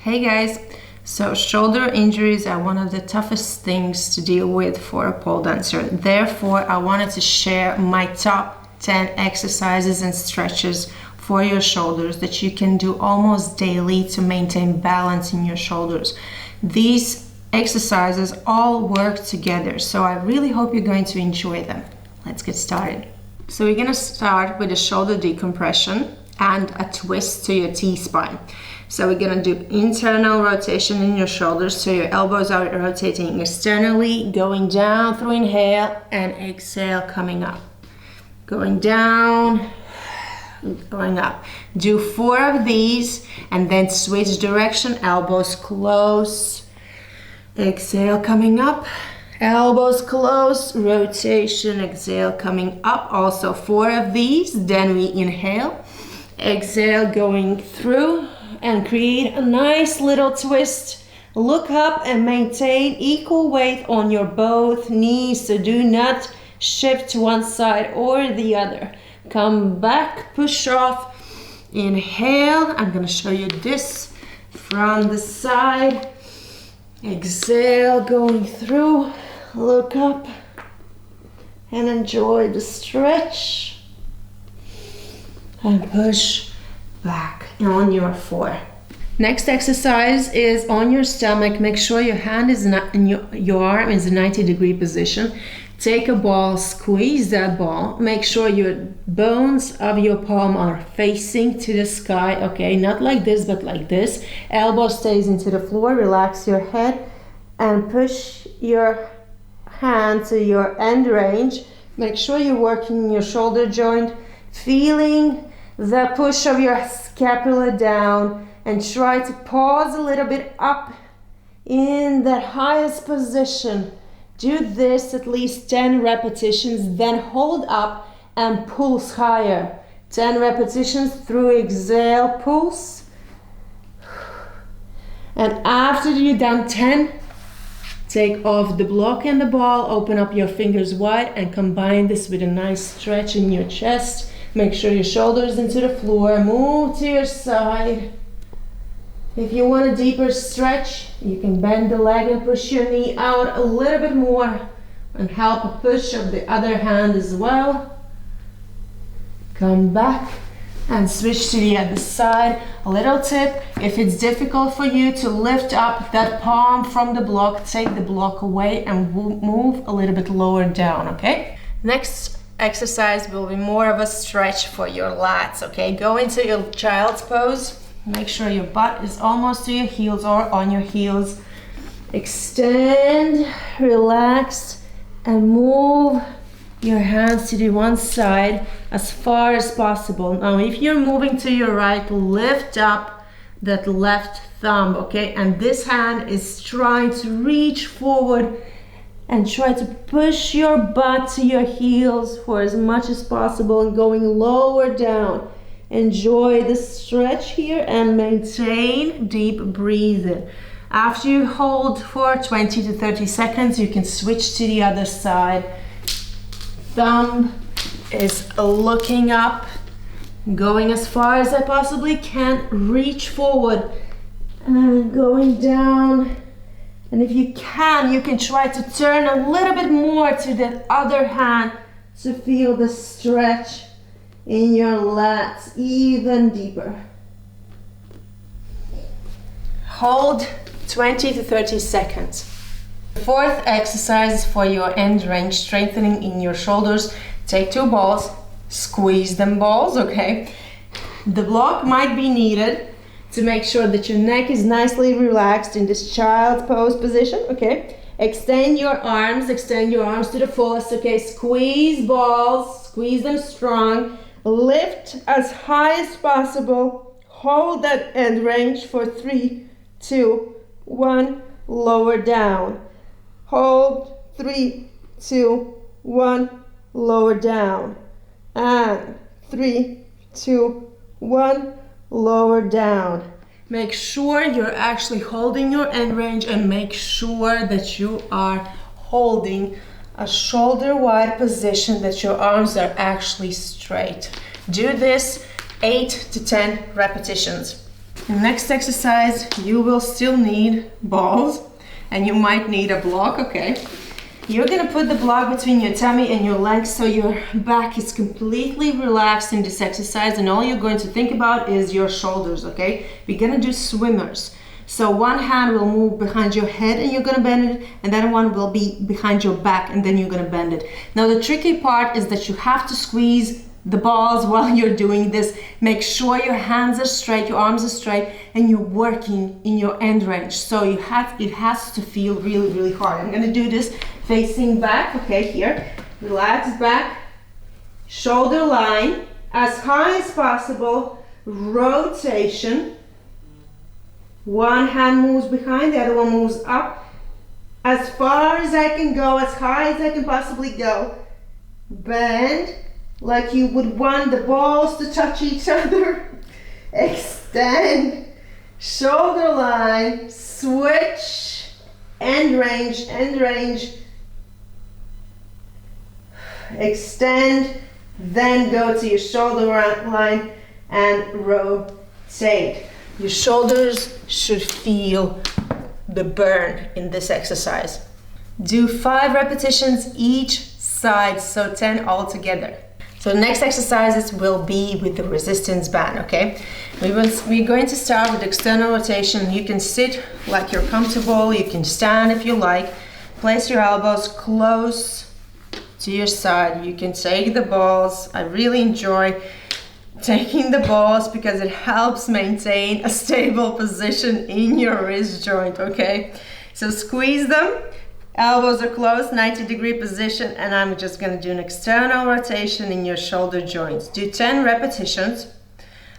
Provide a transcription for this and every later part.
Hey guys, so shoulder injuries are one of the toughest things to deal with for a pole dancer. Therefore, I wanted to share my top 10 exercises and stretches for your shoulders that you can do almost daily to maintain balance in your shoulders. These exercises all work together, so I really hope you're going to enjoy them. Let's get started. So we're going to start with a shoulder decompression and a twist to your T-spine. So we're going to do internal rotation in your shoulders, so your elbows are rotating externally, going down through inhale and exhale, coming up. Going down, going up. Do 4 of these and then switch direction, elbows close, exhale, coming up, elbows close, rotation, exhale, coming up. Also 4 of these, then we inhale, exhale, going through, and create a nice little twist. Look up and maintain equal weight on your both knees, so do not shift to one side or the other. Come back, push off, inhale. I'm going to show you this from the side. Exhale, going through, look up and enjoy the stretch and push back on your 4. Next exercise is on your stomach. Make sure your hand is not in your arm is in a 90-degree position. Take a ball, squeeze that ball. Make sure your bones of your palm are facing to the sky. Okay, not like this, but like this. Elbow stays into the floor. Relax your head and push your hand to your end range. Make sure you're working your shoulder joint, feeling the push of your scapula down, and try to pause a little bit up in the highest position. Do this at least 10 repetitions, then hold up and pulse higher. 10 repetitions through exhale, pulse. And after you've done 10, take off the block and the ball, open up your fingers wide and combine this with a nice stretch in your chest. Make sure your shoulders into the floor, move to your side. If you want a deeper stretch, you can bend the leg and push your knee out a little bit more and help a push of the other hand as well. Come back and switch to the other side. A little tip, if it's difficult for you to lift up that palm from the block, take the block away and move a little bit lower down, okay? Next exercise will be more of a stretch for your lats, okay? Go into your child's pose. Make sure your butt is almost to your heels or on your heels. Extend, relax, and move your hands to the one side as far as possible. Now, if you're moving to your right, lift up that left thumb, okay? And this hand is trying to reach forward and try to push your butt to your heels for as much as possible and going lower down. Enjoy the stretch here and maintain deep breathing. After you hold for 20 to 30 seconds, you can switch to the other side. Thumb is looking up, going as far as I possibly can, reach forward and going down. And if you can try to turn a little bit more to the other hand to feel the stretch in your lats even deeper. Hold 20 to 30 seconds. The 4th exercise for your end range, strengthening in your shoulders. Take 2 balls, squeeze them balls, okay? The block might be needed to make sure that your neck is nicely relaxed in this child's pose position, okay? Extend your arms to the fullest, okay? Squeeze balls, squeeze them strong. Lift as high as possible. Hold that end range for 3, 2, 1. Lower down. Hold 3, 2, 1. Lower down. And 3, 2, 1. Lower down. Make sure you're actually holding your end range and make sure that you are holding a shoulder wide position, that your arms are actually straight. Do this 8 to 10 repetitions. The next exercise, you will still need balls and you might need a block, okay? You're gonna put the block between your tummy and your legs so your back is completely relaxed in this exercise, and all you're going to think about is your shoulders, okay? We're gonna do swimmers. So one hand will move behind your head and you're gonna bend it, and then one will be behind your back and then you're gonna bend it. Now the tricky part is that you have to squeeze the balls while you're doing this. Make sure your hands are straight, your arms are straight, and you're working in your end range. So it has to feel really, really hard. I'm gonna do this facing back, okay, here. Relax back, shoulder line, as high as possible, rotation. One hand moves behind, the other one moves up. As far as I can go, as high as I can possibly go. Bend, like you would want the balls to touch each other. Extend, shoulder line, switch, end range, extend, then go to your shoulder line and rotate. Your shoulders should feel the burn in this exercise. Do 5 repetitions each side, so 10 altogether. So the next exercises will be with the resistance band, okay? We're going to start with external rotation. You can sit like you're comfortable, you can stand if you like. Place your elbows close to your side. You can take the balls. I really enjoy taking the balls because it helps maintain a stable position in your wrist joint, okay? So squeeze them. Elbows are closed, 90-degree position, and I'm just gonna do an external rotation in your shoulder joints. Do 10 repetitions.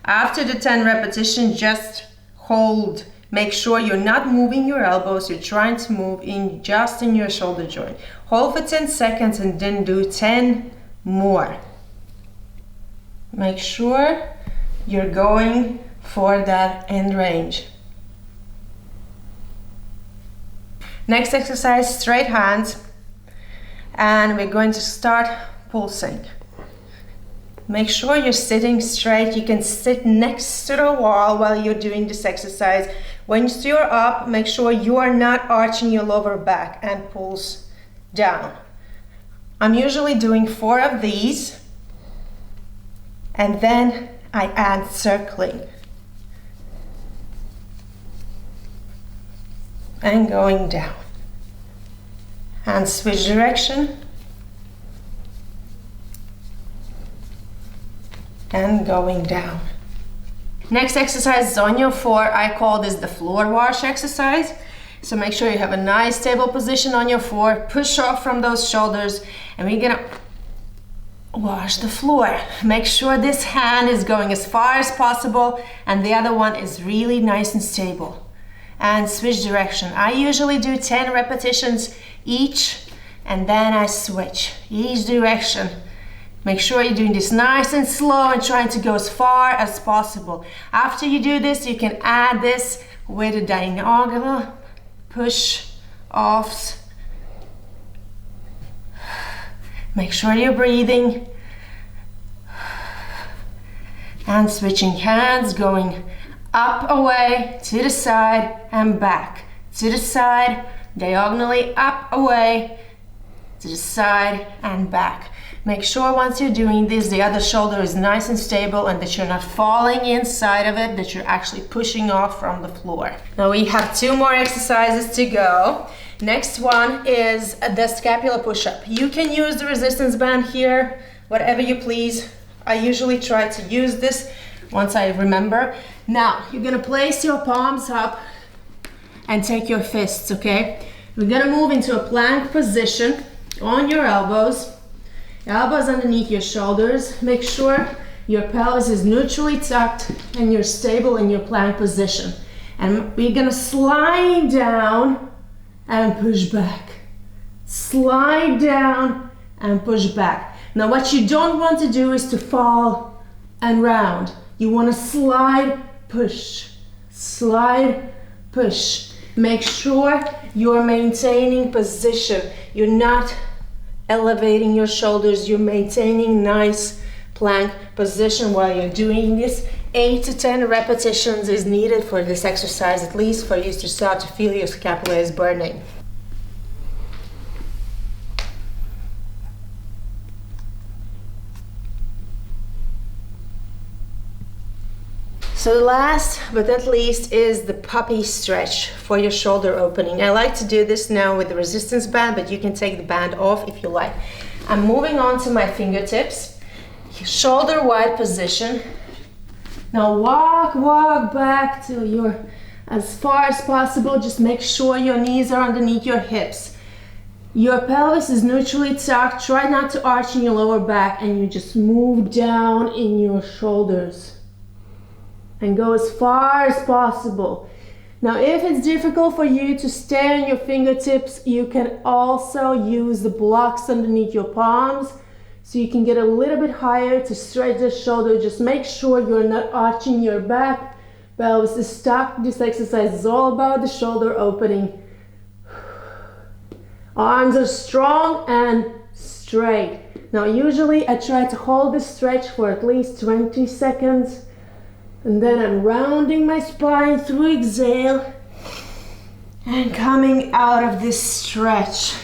After the 10 repetitions, just hold. Make sure you're not moving your elbows, you're trying to move in just in your shoulder joint. Hold for 10 seconds and then do 10 more. Make sure you're going for that end range. Next exercise, straight hands, and we're going to start pulsing. Make sure you're sitting straight. You can sit next to the wall while you're doing this exercise. Once you're up, make sure you are not arching your lower back and pulse down. I'm usually doing 4 of these, and then I add circling. And going down. And switch direction. And going down. Next exercise is on your floor. I call this the floor wash exercise. So make sure you have a nice stable position on your floor. Push off from those shoulders, and we're gonna wash the floor. Make sure this hand is going as far as possible and the other one is really nice and stable. And switch direction. I usually do 10 repetitions each, and then I switch each direction. Make sure you're doing this nice and slow and trying to go as far as possible. After you do this, you can add this with a diagonal push offs. Make sure you're breathing. And switching hands, going up, away, to the side, and back. To the side, diagonally up, away, to the side, and back. Make sure once you're doing this, the other shoulder is nice and stable and that you're not falling inside of it, that you're actually pushing off from the floor. Now we have 2 more exercises to go. Next one is the scapular push-up. You can use the resistance band here, whatever you please. I usually try to use this once I remember. Now, you're gonna place your palms up and take your fists, okay? We're gonna move into a plank position on your elbows. Elbows underneath your shoulders. Make sure your pelvis is neutrally tucked and you're stable in your plank position. And we're gonna slide down and push back. Slide down and push back. Now, what you don't want to do is to fall and round. You wanna slide, push, slide, push. Make sure you're maintaining position. You're not elevating your shoulders. You're maintaining nice plank position while you're doing this 8 to 10 repetitions is needed for this exercise, at least for you to start to feel your scapulae burning. So the last but not least is the puppy stretch for your shoulder opening. I like to do this now with the resistance band, but you can take the band off if you like. I'm moving on to my fingertips, shoulder wide position. Now walk back to your, as far as possible. Just make sure your knees are underneath your hips. Your pelvis is neutrally tucked. Try not to arch in your lower back, and you just move down in your shoulders and go as far as possible. Now, if it's difficult for you to stay on your fingertips, you can also use the blocks underneath your palms, so you can get a little bit higher to stretch the shoulder. Just make sure you're not arching your back. Pelvis is stuck. This exercise is all about the shoulder opening. Arms are strong and straight. Now, usually I try to hold this stretch for at least 20 seconds. And then I'm rounding my spine through exhale and coming out of this stretch.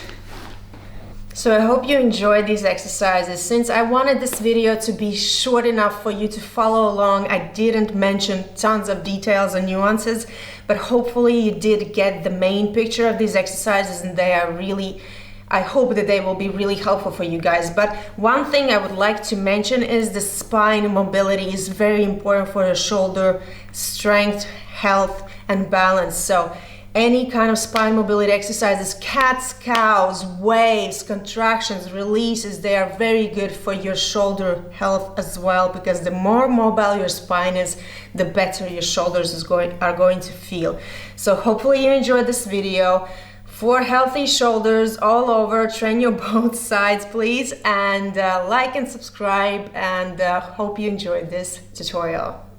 So I hope you enjoyed these exercises. Since I wanted this video to be short enough for you to follow along, I didn't mention tons of details and nuances, but hopefully you did get the main picture of these exercises, and they are really, I hope that they will be really helpful for you guys. But one thing I would like to mention is the spine mobility is very important for your shoulder strength, health, and balance. So any kind of spine mobility exercises, cats, cows, waves, contractions, releases, they are very good for your shoulder health as well, because the more mobile your spine is, the better your shoulders are going to feel. So hopefully you enjoyed this video. For healthy shoulders all over, train your both sides, please, and like and subscribe, and hope you enjoyed this tutorial.